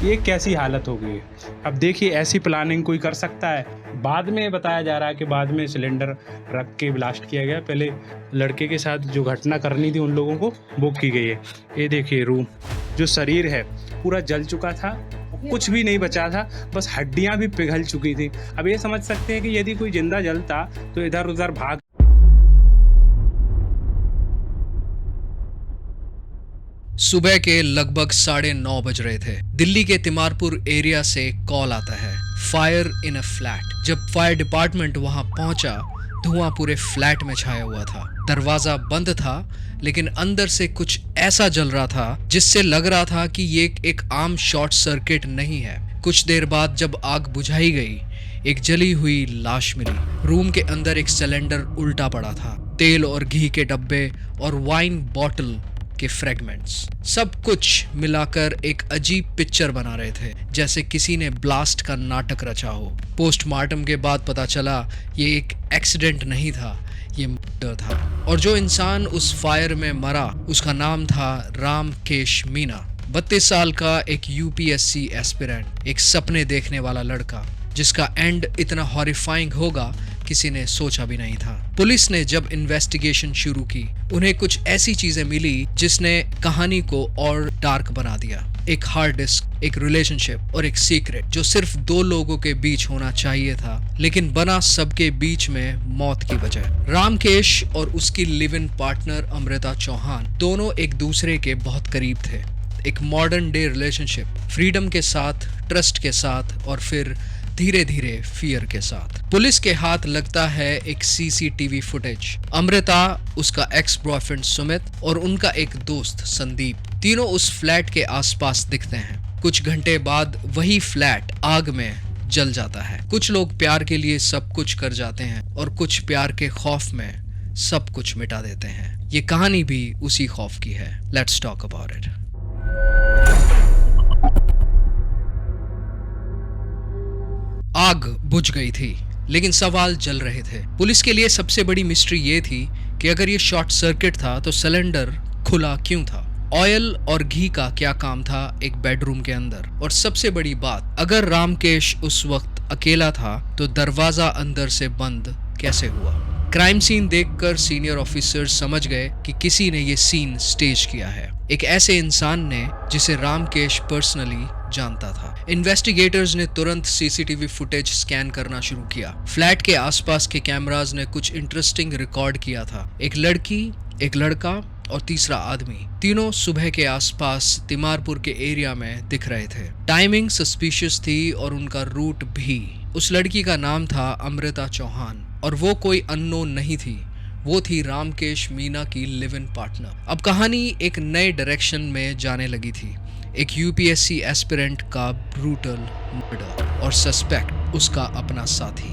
ये कैसी हालत हो गई है। अब देखिए ऐसी प्लानिंग कोई कर सकता है। बाद में बताया जा रहा है कि बाद में सिलेंडर रख के ब्लास्ट किया गया, पहले लड़के के साथ जो घटना करनी थी उन लोगों को वो की गई है। ये देखिए रूम, जो शरीर है पूरा जल चुका था, कुछ भी नहीं बचा था, बस हड्डियां भी पिघल चुकी थी। अब ये समझ सकते हैं कि यदि कोई जिंदा जलता तो इधर उधर भाग। सुबह के लगभग 9:30 बज रहे थे। दिल्ली के तिमारपुर एरिया से कॉल आता है, फायर इन अ फ्लैट। जब फायर डिपार्टमेंट वहां पहुंचा, धुआं पूरे फ्लैट में छाया हुआ था। दरवाजा बंद था, लेकिन अंदर से कुछ ऐसा जल रहा था जिससे लग रहा था कि ये एक आम शॉर्ट सर्किट नहीं है। कुछ देर बाद जब आग बुझाई गई, एक जली हुई लाश मिली। रूम के अंदर एक सिलेंडर उल्टा पड़ा था, तेल और घी के डब्बे और वाइन बॉटल के फ्रेगमेंट्स, सब कुछ मिलाकर एक अजीब पिक्चर बना रहे थे, जैसे किसी ने ब्लास्ट का नाटक रचा हो। पोस्टमार्टम के बाद पता चला ये एक एक्सीडेंट नहीं था, ये मर्डर था। और जो इंसान उस फायर में मरा उसका नाम था रामकेश मीना, 32 साल का एक यूपीएससी एस्पिरेंट, एक सपने देखने वाला लड़का जिसका एंड इतना हॉरिफाइंग होगा किसी ने सोचा भी नहीं था। पुलिस ने जब इन्वेस्टिगेशन शुरू की, उन्हें कुछ ऐसी चीजें मिली जिसने कहानी को और डार्क बना दिया। एक हार्ड डिस्क, एक रिलेशनशिप और एक सीक्रेट जो सिर्फ 2 लोगों के बीच होना चाहिए था, लेकिन बना सबके बीच में मौत की वजह। रामकेश और उसकी live in partner Amrita Chauhan दोनों एक दूसरे के बहुत करीब थे। एक मॉडर्न डे रिलेशनशिप, फ्रीडम के साथ, ट्रस्ट के साथ और फिर धीरे धीरे फियर के साथ। पुलिस के हाथ लगता है एक सीसीटीवी फुटेज। अमृता, उसका एक्स बॉयफ्रेंड सुमित और उनका एक दोस्त संदीप, तीनों उस फ्लैट के आसपास दिखते हैं। कुछ घंटे बाद वही फ्लैट आग में जल जाता है। कुछ लोग प्यार के लिए सब कुछ कर जाते हैं और कुछ प्यार के खौफ में सब कुछ मिटा देते हैं। ये कहानी भी उसी खौफ की है। Let's talk about it. आग बुझ गई थी, लेकिन सवाल जल रहे थे। पुलिस के लिए सबसे बड़ी मिस्ट्री ये थी कि अगर ये शॉर्ट सर्किट था तो सिलेंडर खुला क्यों था? ऑयल और घी का क्या काम था एक बेडरूम के अंदर? और सबसे बड़ी बात, अगर रामकेश उस वक्त अकेला था तो दरवाजा अंदर से बंद कैसे हुआ? क्राइम सीन देखकर सीनियर ऑफिसर समझ गए कि किसी ने ये सीन स्टेज किया है, एक ऐसे इंसान ने जिसे रामकेश पर्सनली जानता था। इन्वेस्टिगेटर्स ने तुरंत सीसीटीवी फुटेज स्कैन करना शुरू किया। फ्लैट के आसपास के कैमरास ने कुछ इंटरेस्टिंग रिकॉर्ड किया था। एक लड़की, एक लड़का और तीसरा आदमी, तीनों सुबह के आसपास तिमारपुर के एरिया में दिख रहे थे। टाइमिंग सस्पिशियस थी और उनका रूट भी। उस लड़की का नाम था अमृता चौहान और वो कोई अननोन नहीं थी, वो थी रामकेश मीना की लिव इन पार्टनर। अब कहानी एक नए डायरेक्शन में जाने लगी थी। एक यूपीएससी एस्पिरेंट का ब्रूटल मर्डर और सस्पेक्ट उसका अपना साथी।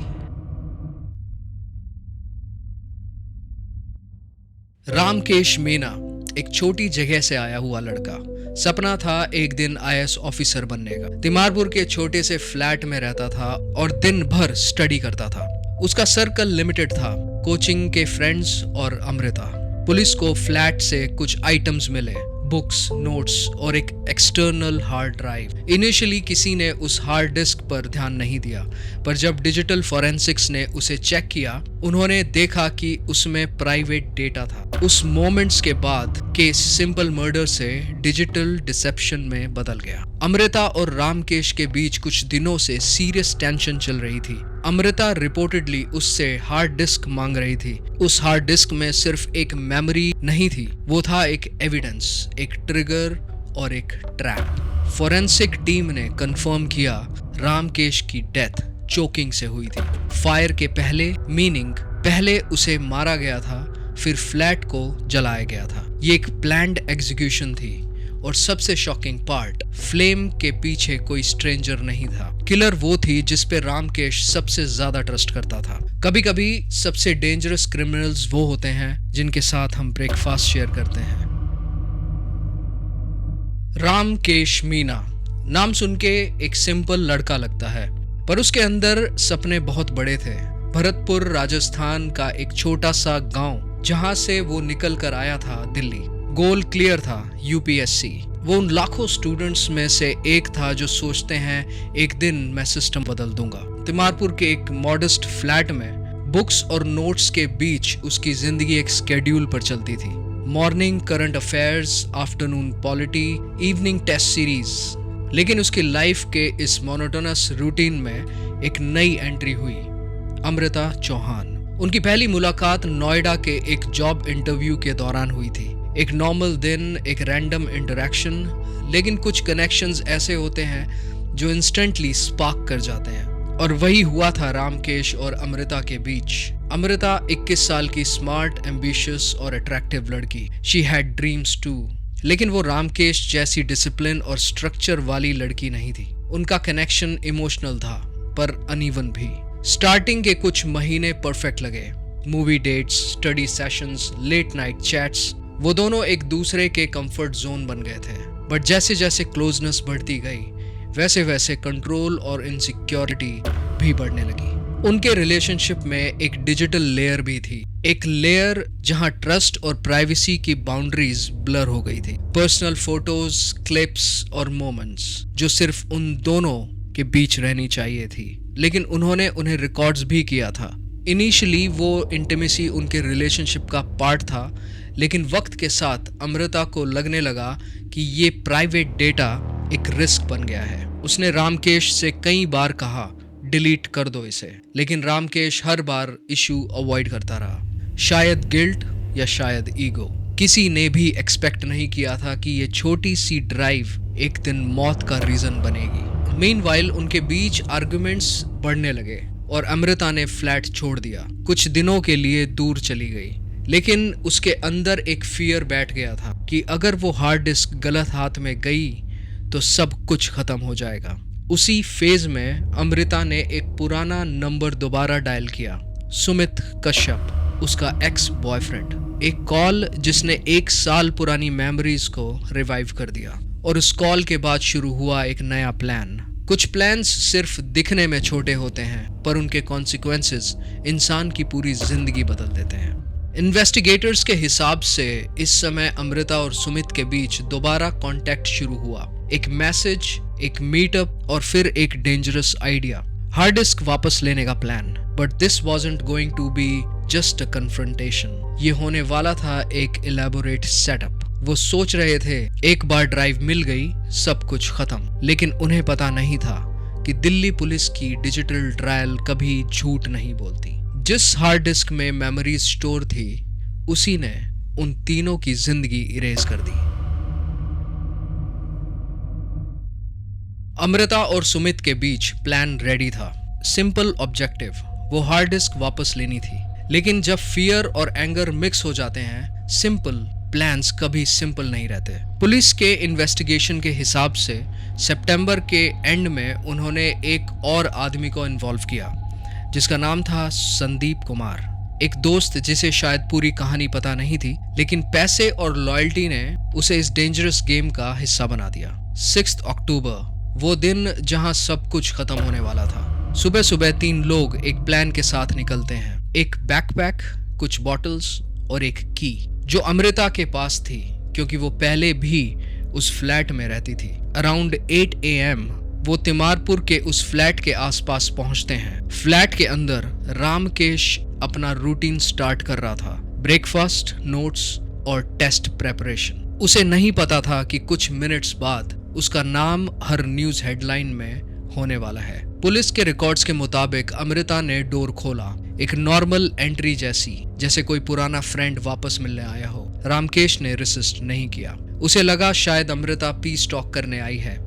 रामकेश मीना एक छोटी जगह से आया हुआ लड़का। सपना था एक दिन आईएएस ऑफिसर बनने का। तिमारपुर के छोटे से फ्लैट में रहता था और दिन भर स्टडी करता था। उसका सर्कल लिमिटेड था, कोचिंग के फ्रेंड्स और अमृता। पुलिस को फ्लैट से कुछ आइटम्स मिले, बुक्स, नोट्स और एक एक्सटर्नल हार्ड ड्राइव। इनिशियली किसी ने उस हार्ड डिस्क पर ध्यान नहीं दिया, पर जब डिजिटल फॉरेंसिक्स ने उसे चेक किया, उन्होंने देखा कि उसमें प्राइवेट डेटा था। उस मोमेंट्स के बाद केस सिंपल मर्डर से डिजिटल डिसेप्शन में बदल गया। अमृता और रामकेश के बीच कुछ दिनों से सीरियस टेंशन चल रही थी। अमृता रिपोर्टेडली उससे हार्ड डिस्क मांग रही थी। उस हार्ड डिस्क में सिर्फ एक मेमोरी नहीं थी, वो था एक एविडेंस, एक ट्रिगर और एक ट्रैप। फोरेंसिक टीम ने कंफर्म किया रामकेश की डेथ चोकिंग से हुई थी। फायर के पहले, मीनिंग पहले उसे मारा गया था, फिर फ्लैट को जलाया गया था। ये एक प्लान्ड एग्जीक्यूशन थी। और सबसे शॉकिंग पार्ट, फ्लेम के पीछे कोई स्ट्रेंजर नहीं था। किलर वो थी जिस पे रामकेश सबसे ज्यादा ट्रस्ट करता था। कभी कभी सबसे डेंजरस क्रिमिनल्स वो होते हैं जिनके साथ हम ब्रेकफास्ट शेयर करते हैं। रामकेश मीना नाम सुन के एक सिंपल लड़का लगता है, पर उसके अंदर सपने बहुत बड़े थे। भरतपुर राजस्थान का एक छोटा सा गांव जहां से वो निकल कर आया था दिल्ली। गोल क्लियर था, यूपीएससी। वो उन लाखों स्टूडेंट्स में से एक था जो सोचते हैं एक दिन मैं सिस्टम बदल दूंगा। तिमारपुर के एक मॉडेस्ट फ्लैट में बुक्स और नोट्स के बीच उसकी जिंदगी एक स्केड्यूल पर चलती थी। Morning current affairs, afternoon polity, evening test series. लेकिन उसकी लाइफ के इस मोनोटोनस रूटीन में एक नई एंट्री हुई, अमृता चौहान। उनकी पहली मुलाकात नोएडा के एक जॉब इंटरव्यू के दौरान हुई थी। एक नॉर्मल दिन, एक रैंडम इंटरेक्शन, लेकिन कुछ कनेक्शंस ऐसे होते हैं जो इंस्टेंटली स्पार्क कर जाते हैं। और वही हुआ था रामकेश और अमृता के बीच। अमृता 21 साल की स्मार्ट, एम्बिशियस और अट्रैक्टिव लड़की। She had dreams too. लेकिन वो रामकेश जैसी डिसिप्लिन और स्ट्रक्चर वाली लड़की नहीं थी। उनका कनेक्शन इमोशनल था, पर अनइवन भी। स्टार्टिंग के कुछ महीने परफेक्ट लगे। Movie dates, study sessions, late night chats, वो दोनों एक दूसरे के कंफर्ट जोन बन गए थे। बट जैसे जैसे क्लोजनेस बढ़ती गई, वैसे वैसे कंट्रोल और इनसिक्योरिटी भी बढ़ने लगी। उनके रिलेशनशिप में एक डिजिटल लेयर भी थी, एक लेयर जहां ट्रस्ट और प्राइवेसी की बाउंड्रीज ब्लर हो गई थी। पर्सनल फोटोज, क्लिप्स और मोमेंट्स जो सिर्फ उन दोनों के बीच रहनी चाहिए थी, लेकिन उन्होंने उन्हें रिकॉर्ड्स भी किया था। इनिशियली वो इंटीमेसी उनके रिलेशनशिप का पार्ट था, लेकिन वक्त के साथ अमृता को लगने लगा कि ये प्राइवेट डेटा एक रिस्क बन गया है। उसने रामकेश से कई बार कहा डिलीट कर दो इसे, लेकिन रामकेश हर बार इशू अवॉइड करता रहा। शायद गिल्ट या शायद ईगो। किसी ने भी एक्सपेक्ट नहीं किया था कि ये छोटी सी ड्राइव एक दिन मौत का रीजन बनेगी। मीनवाइल उनके बीच आर्गुमेंट्स बढ़ने लगे और अमृता ने फ्लैट छोड़ दिया। कुछ दिनों के लिए दूर चली गई, लेकिन उसके अंदर एक फियर बैठ गया था कि अगर वो हार्ड डिस्क गलत हाथ में गई तो सब कुछ खत्म हो जाएगा। उसी फेज में अमृता ने एक पुराना नंबर दोबारा डायल किया, सुमित कश्यप, उसका एक्स बॉयफ्रेंड। एक कॉल जिसने 1 साल पुरानी मेमोरीज को रिवाइव कर दिया। और उस कॉल के बाद शुरू हुआ एक नया प्लान। कुछ प्लान्स सिर्फ दिखने में छोटे होते हैं, पर उनके कॉन्सिक्वेंसेस इंसान की पूरी जिंदगी बदल देते हैं। इन्वेस्टिगेटर्स के हिसाब से इस समय अमृता और सुमित के बीच दोबारा कांटेक्ट शुरू हुआ। एक मैसेज, एक मीटअप और फिर एक डेंजरस आइडिया, हार्ड डिस्क वापस लेने का plan. But this wasn't going to be just a confrontation. ये होने वाला था एक इलैबोरेट सेटअप। वो सोच रहे थे एक बार ड्राइव मिल गई सब कुछ खत्म, लेकिन उन्हें पता नहीं था कि दिल्ली पुलिस की डिजिटल ट्रायल कभी झूठ नहीं बोलती। जिस हार्ड डिस्क में मेमोरीज स्टोर थी, उसी ने उन तीनों की जिंदगी इरेज कर दी। अमृता और सुमित के बीच प्लान रेडी था। सिंपल ऑब्जेक्टिव, वो हार्ड डिस्क वापस लेनी थी। लेकिन जब फियर और एंगर मिक्स हो जाते हैं, सिंपल प्लान्स कभी सिंपल नहीं रहते। पुलिस के इन्वेस्टिगेशन के हिसाब से सितंबर के एंड में उन्होंने एक और आदमी को इन्वॉल्व किया, जिसका नाम था संदीप कुमार। एक दोस्त जिसे शायद पूरी कहानी पता नहीं थी, लेकिन पैसे और लॉयल्टी ने उसे इस डेंजरस गेम का हिस्सा बना दिया। 6 अक्टूबर, वो दिन जहां सब कुछ खत्म होने वाला था। सुबह सुबह 3 लोग एक प्लान के साथ निकलते हैं। एक बैकपैक, कुछ बॉटल्स और एक की, जो अमृता के पास थी क्योंकि वो पहले भी उस फ्लैट में रहती थी। अराउंड 8 AM वो तिमारपुर के उस फ्लैट के आसपास पहुंचते हैं। फ्लैट के अंदर रामकेश अपना रूटीन स्टार्ट कर रहा था, ब्रेकफास्ट, नोट्स और टेस्ट प्रेपरेशन। उसे नहीं पता था कि कुछ मिनट्स बाद उसका नाम हर न्यूज हेडलाइन में होने वाला है। पुलिस के रिकॉर्ड्स के मुताबिक अमृता ने डोर खोला, एक नॉर्मल एंट्री जैसी, जैसे कोई पुराना फ्रेंड वापस मिलने आया हो। रामकेश ने रेसिस्ट नहीं किया। उसे लगा शायद अमृता पीस टॉक करने आई है,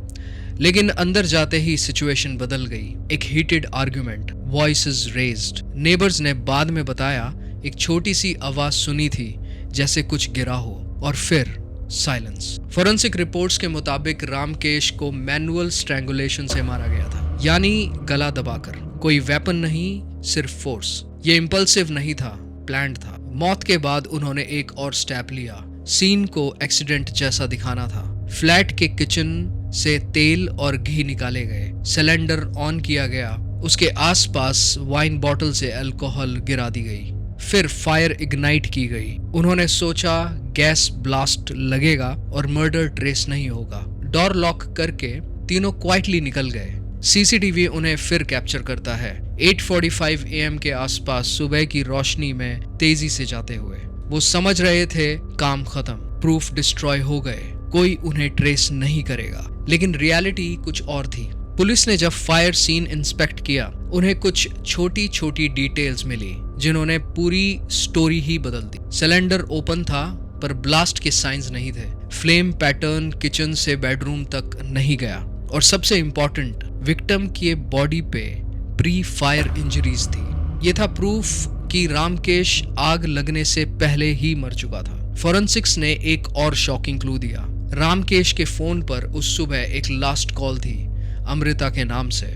लेकिन अंदर जाते ही सिचुएशन बदल गई। एक heated argument, voices raised. Neighbours ने बाद में बताया एक छोटी सी आवाज सुनी थी जैसे कुछ गिरा हो, और फिर साइलेंस। फोरेंसिक रिपोर्ट्स के मुताबिक रामकेश को मैनुअल स्ट्रैंगुलेशन से मारा गया था, यानी गला दबाकर। कोई वेपन नहीं, सिर्फ फोर्स। ये इम्पल्सिव नहीं था, प्लान्ड था। मौत के बाद उन्होंने एक और स्टेप लिया। सीन को एक्सीडेंट जैसा दिखाना था। फ्लैट के किचन से तेल और घी निकाले गए, सिलेंडर ऑन किया गया, उसके आसपास वाइन बॉटल से अल्कोहल गिरा दी गई, फिर फायर इग्नाइट की गई। उन्होंने सोचा गैस ब्लास्ट लगेगा और मर्डर ट्रेस नहीं होगा। डोर लॉक करके तीनों क्वाइटली निकल गए। सीसीटीवी उन्हें फिर कैप्चर करता है 8:45 AM के आसपास सुबह की रोशनी में तेजी से जाते हुए। वो समझ रहे थे काम खत्म, प्रूफ डिस्ट्रॉय हो गए, कोई उन्हें ट्रेस नहीं करेगा। लेकिन रियलिटी कुछ और थी। पुलिस ने जब फायर सीन इंस्पेक्ट किया, उन्हें कुछ छोटी छोटी डिटेल्स मिली जिन्होंने पूरी स्टोरी ही बदल दी। सिलेंडर ओपन था पर ब्लास्ट के साइंस नहीं थे। फ्लेम पैटर्न किचन से बेडरूम तक नहीं गया और सबसे इंपॉर्टेंट, विक्टिम की बॉडी पे प्री फायर इंजरीज थी। ये था प्रूफ कि रामकेश आग लगने से पहले ही मर चुका था। फॉरेंसिक्स ने एक और शॉकिंग क्लू दिया। रामकेश के फोन पर उस सुबह एक लास्ट कॉल थी अमृता के नाम से,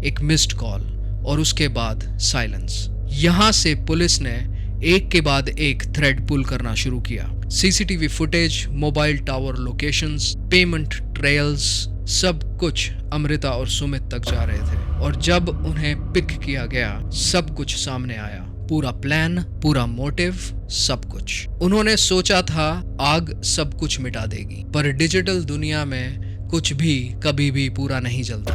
एक मिस्ड कॉल, और उसके बाद साइलेंस। यहां से पुलिस ने एक के बाद एक थ्रेड पुल करना शुरू किया। CCTV footage, mobile tower locations, payment trails, सब कुछ अमृता और सुमित तक जा रहे थे। और जब उन्हें पिक किया गया, सब कुछ सामने आया। पूरा प्लान, पूरा मोटिव, सब कुछ। उन्होंने सोचा था आग सब कुछ मिटा देगी, पर डिजिटल दुनिया में कुछ भी कभी भी पूरा नहीं चलता।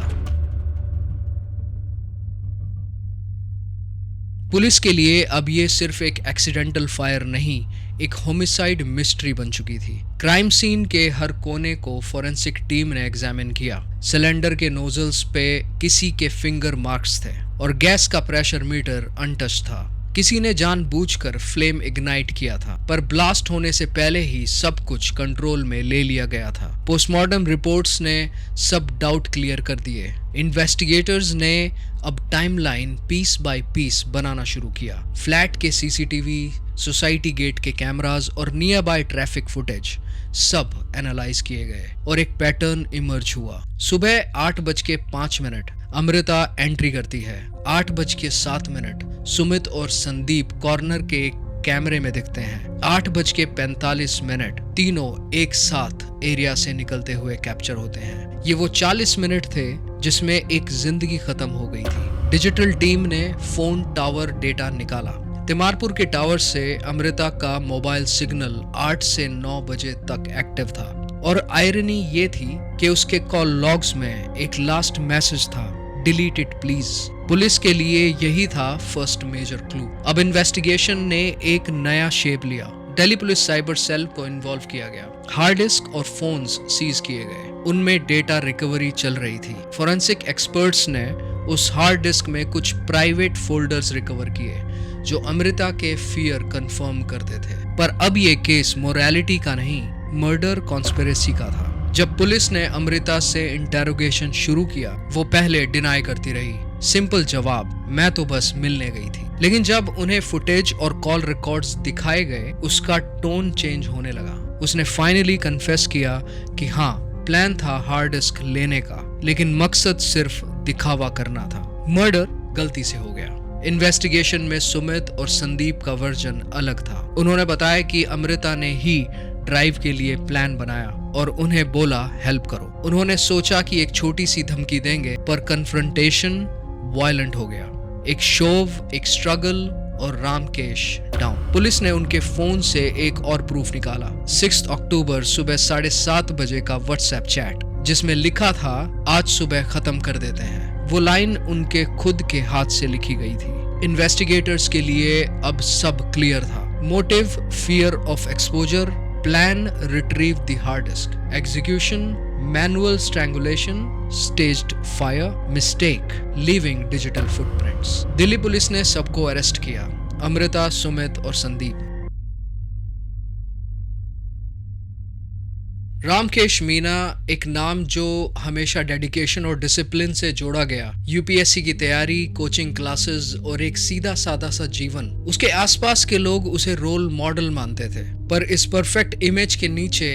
पुलिस के लिए अब ये सिर्फ एक एक्सीडेंटल फायर नहीं, एक होमिसाइड मिस्ट्री बन चुकी थी। क्राइम सीन के हर कोने को फॉरेंसिक टीम ने एग्जामिन किया। सिलेंडर के नोजल्स पे किसी के फिंगर मार्क्स थे और गैस का प्रेशर मीटर अनटच था। किसी ने जानबूझकर फ्लेम इग्नाइट किया था, पर ब्लास्ट होने से पहले ही सब कुछ कंट्रोल में ले लिया गया था। पोस्टमार्टम रिपोर्ट्स ने सब डाउट क्लियर कर दिए। इन्वेस्टिगेटर्स ने अब टाइमलाइन पीस बाय पीस बनाना शुरू किया। फ्लैट के सीसीटीवी, सोसाइटी गेट के कैमरास और नियर बाय ट्रैफिक फुटेज सब एनालाइज किए गए और एक पैटर्न इमर्ज हुआ। सुबह 8:05 अमृता एंट्री करती है। 8:07 सुमित और संदीप कॉर्नर के कैमरे में दिखते हैं। 8:45 तीनों एक साथ एरिया से निकलते हुए कैप्चर होते हैं। ये वो 40 मिनट थे जिसमें एक जिंदगी खत्म हो गई थी। डिजिटल टीम ने फोन टावर डेटा निकाला। तिमारपुर के टावर से अमृता का मोबाइल सिग्नल 8 से 9 बजे तक एक्टिव था और आयरनी ये थी कि उसके कॉल लॉग्स में एक लास्ट मैसेज था, डिलीट इट प्लीज। पुलिस के लिए यही था फर्स्ट मेजर क्लू। अब इन्वेस्टिगेशन ने एक नया शेप लिया। दिल्ली पुलिस साइबर सेल को इन्वॉल्व किया गया। हार्ड डिस्क और फोन्स सीज किए गए। उनमें डेटा रिकवरी चल रही थी। फोरेंसिक एक्सपर्ट्स ने उस हार्ड डिस्क में कुछ प्राइवेट फोल्डर्स रिकवर किए जो अमृता के फियर कंफर्म करते थे। पर अब ये केस मोरालिटी का नहीं, मर्डर कॉन्स्पिरेसी का था। जब पुलिस ने अमृता से इंटेरोगेशन शुरू किया, वो पहले डिनाई करती रही। सिंपल जवाब, मैं तो बस मिलने गई थी। लेकिन जब उन्हें फुटेज और कॉल रिकॉर्ड्स दिखाए गए, उसका टोन चेंज होने लगा। उसने फाइनली कन्फेस किया कि हाँ, प्लान था हार्ड डिस्क लेने का, लेकिन मकसद सिर्फ दिखावा करना था। मर्डर गलती से हो गया। इन्वेस्टिगेशन में सुमित और संदीप का वर्जन अलग था। उन्होंने बताया कि अमृता ने ही ड्राइव के लिए प्लान बनाया और उन्हें बोला हेल्प करो। उन्होंने सोचा कि एक छोटी सी धमकी देंगे, पर कन्फ्रंटेशन वायलेंट हो गया। एक शोव, एक स्ट्रगल और रामकेश डाउन। पुलिस ने उनके फोन से एक और प्रूफ निकाला। 6 अक्टूबर सुबह 7:30 बजे का व्हाट्सएप चैट, जिसमें लिखा था आज सुबह खत्म कर देते हैं। वो लाइन उनके खुद के हाथ से लिखी गई थी। इन्वेस्टिगेटर्स के लिए अब सब क्लियर था। Motive, fear of exposure. Plan, retrieve the hard disk. Execution, manual strangulation, staged fire. Mistake, leaving digital footprints. Delhi police ने सबको अरेस्ट किया, अमृता, सुमित और संदीप। रामकेश मीना एक नाम जो हमेशा डेडिकेशन और डिसिप्लिन से जोड़ा गया। यूपीएससी की तैयारी, कोचिंग क्लासेस और एक सीधा साधा सा जीवन। उसके आसपास के लोग उसे रोल मॉडल मानते थे, पर इस परफेक्ट इमेज के नीचे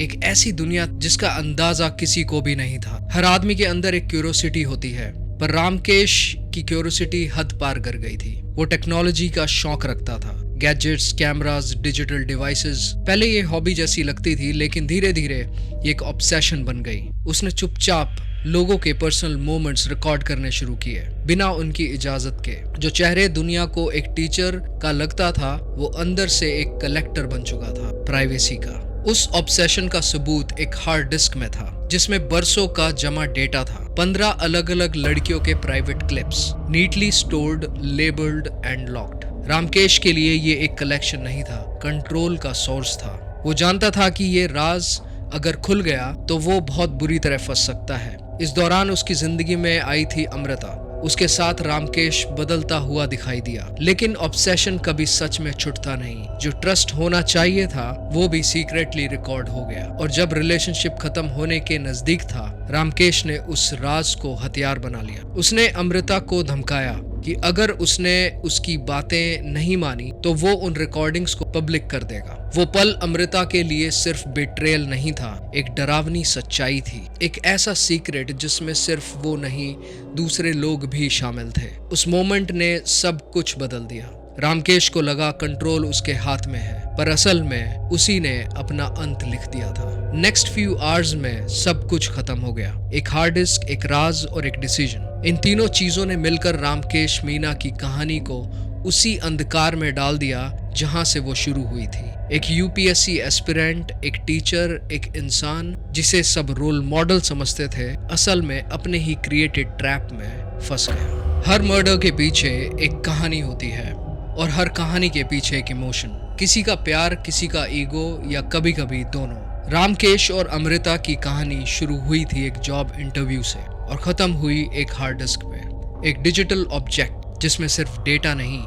एक ऐसी दुनिया जिसका अंदाजा किसी को भी नहीं था। हर आदमी के अंदर एक क्यूरियोसिटी होती है, पर रामकेश की क्यूरियोसिटी हद पार कर गई थी। वो टेक्नोलॉजी का शौक रखता था, गैजेट्स, कैमरास, डिजिटल डिवाइसेस। पहले ये हॉबी जैसी लगती थी, लेकिन धीरे धीरे ये एक ऑब्सेशन बन गई। उसने चुपचाप लोगों के पर्सनल मोमेंट्स रिकॉर्ड करने शुरू किए बिना उनकी इजाजत के। जो चेहरे दुनिया को एक टीचर का लगता था, वो अंदर से एक कलेक्टर बन चुका था प्राइवेसी का। उस ऑब्सेशन का सबूत एक हार्ड डिस्क में था, जिसमें बरसों का जमा डेटा था। 15 अलग अलग लड़कियों के private clips, neatly stored, labelled and locked. Ramkesh के लिए ये एक कलेक्शन नहीं था, कंट्रोल का सोर्स था। वो जानता था कि ये राज अगर खुल गया तो वो बहुत बुरी तरह फंस सकता है। इस दौरान उसकी जिंदगी में आई थी अमृता। उसके साथ रामकेश बदलता हुआ दिखाई दिया, लेकिन ऑब्सेशन कभी सच में छुटता नहीं। जो ट्रस्ट होना चाहिए था वो भी सीक्रेटली रिकॉर्ड हो गया। और जब रिलेशनशिप खत्म होने के नजदीक था, रामकेश ने उस राज को हथियार बना लिया। उसने अमृता को धमकाया कि अगर उसने उसकी बातें नहीं मानी तो वो उन रिकॉर्डिंग्स को पब्लिक कर देगा। वो पल अमृता के लिए सिर्फ बेट्रेयल नहीं था, एक डरावनी सच्चाई थी, एक ऐसा सीक्रेट जिसमें सिर्फ वो नहीं, दूसरे लोग भी शामिल थे। उस मोमेंट ने सब कुछ बदल दिया। रामकेश को लगा कंट्रोल उसके हाथ में है, पर असल में उसी ने अपना अंत लिख दिया था। नेक्स्ट फ्यू आवर्स में सब कुछ खत्म हो गया। एक हार्ड डिस्क, एक राज और एक डिसीजन। इन तीनों चीजों ने मिलकर रामकेश मीना की कहानी को उसी अंधकार में डाल दिया जहां से वो शुरू हुई थी। एक यूपीएससी एस्पिरेंट, एक टीचर, एक इंसान जिसे सब रोल मॉडल समझते थे, असल में अपने ही क्रिएटेड ट्रैप में फंस गया। हर मर्डर के पीछे एक कहानी होती है, और हर कहानी के पीछे एक इमोशन। किसी का प्यार, किसी का ईगो, या कभी कभी दोनों। रामकेश और अमृता की कहानी शुरू हुई थी एक जॉब इंटरव्यू से और खत्म हुई एक हार्ड डिस्क पे। एक डिजिटल ऑब्जेक्ट जिसमें सिर्फ डेटा नहीं,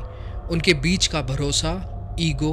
उनके बीच का भरोसा, ईगो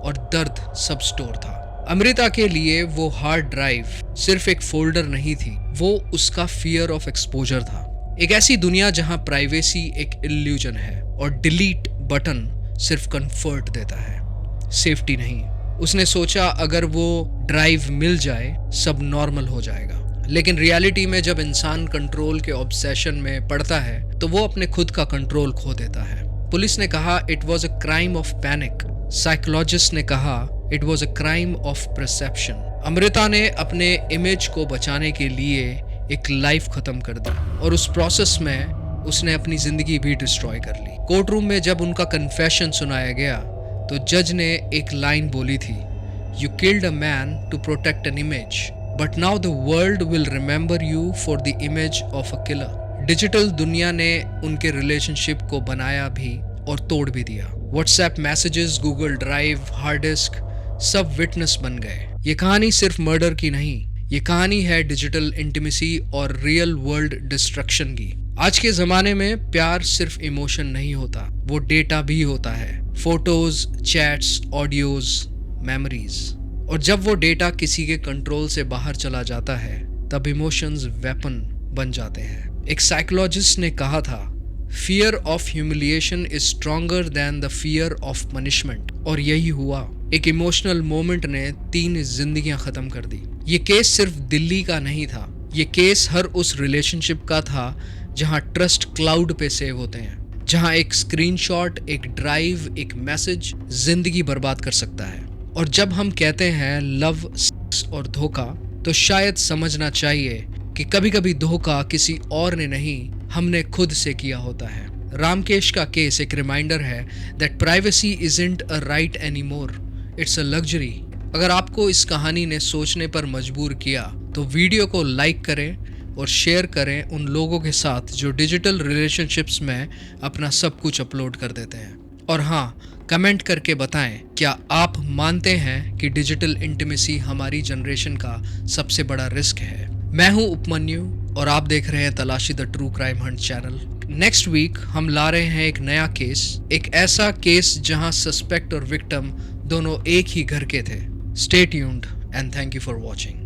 और दर्द सब स्टोर था। अमृता के लिए वो हार्ड ड्राइव सिर्फ एक फोल्डर नहीं थी, वो उसका फियर ऑफ एक्सपोजर था। एक ऐसी दुनिया जहां प्राइवेसी एक इल्यूजन है और डिलीट बटन सिर्फ कंफर्ट देता है, सेफ्टी नहीं। उसने सोचा अगर वो ड्राइव मिल जाए सब नॉर्मल हो जाएगा, लेकिन रियलिटी में जब इंसान कंट्रोल के ऑब्सेशन में पड़ता है तो वो अपने खुद का कंट्रोल खो देता है। पुलिस ने कहा it was a crime of panic. Psychologist ने कहा it was a crime of perception. Amrita ने अपने इमेज को बचाने के लिए एक लाइफ खत्म कर दी और उस प्रोसेस में उसने अपनी जिंदगी भी डिस्ट्रॉय कर ली। कोर्ट रूम में जब उनका कन्फेशन सुनाया गया तो जज ने एक लाइन बोली थी, you killed a man to protect an image, but now the world will remember you for the image of a killer. Digital दुनिया ने उनके रिलेशनशिप को बनाया भी और तोड़ भी दिया। WhatsApp messages, Google drive, hard disk सब विटनेस बन गए। ये कहानी सिर्फ मर्डर की नहीं, ये कहानी है डिजिटल इंटीमेसी और रियल वर्ल्ड डिस्ट्रक्शन की। आज के ज़माने में प्यार सिर्फ इमोशन नहीं होता, वो डेटा भी होता है। Photos, chats, audios, memories. और जब वो डेटा किसी के कंट्रोल से बाहर चला जाता है तब इमोशंस वेपन बन जाते हैं। एक साइकोलॉजिस्ट ने कहा था, fear of humiliation is stronger than the fear of punishment. और यही हुआ। एक इमोशनल मोमेंट ने 3 जिंदगियां खत्म कर दी। ये केस सिर्फ दिल्ली का नहीं था, ये केस हर उस रिलेशनशिप का था जहां ट्रस्ट क्लाउड पे सेव होते हैं, जहां एक स्क्रीनशॉट, एक ड्राइव, एक मैसेज जिंदगी बर्बाद कर सकता है। और जब हम कहते हैं लव, सेक्स और धोखा, तो शायद समझना चाहिए कि कभी कभी धोखा किसी और ने नहीं, हमने खुद से किया होता है। रामकेश का केस एक रिमाइंडर है that privacy isn't a right anymore, it's a luxury. अगर आपको इस कहानी ने सोचने पर मजबूर किया तो वीडियो को लाइक करें और शेयर करें उन लोगों के साथ जो डिजिटल रिलेशनशिप्स में अपना सब कुछ अपलोड कर देते हैं। और हाँ, कमेंट करके बताएं क्या आप मानते हैं कि डिजिटल इंटीमेसी हमारी जनरेशन का सबसे बड़ा रिस्क है। मैं हूं उपमन्यु और आप देख रहे हैं Talaashi the true crime hunt channel. Next week हम ला रहे हैं एक नया केस, एक ऐसा केस जहां सस्पेक्ट और विक्टिम दोनों एक ही घर के थे। Stay tuned and thank you for watching.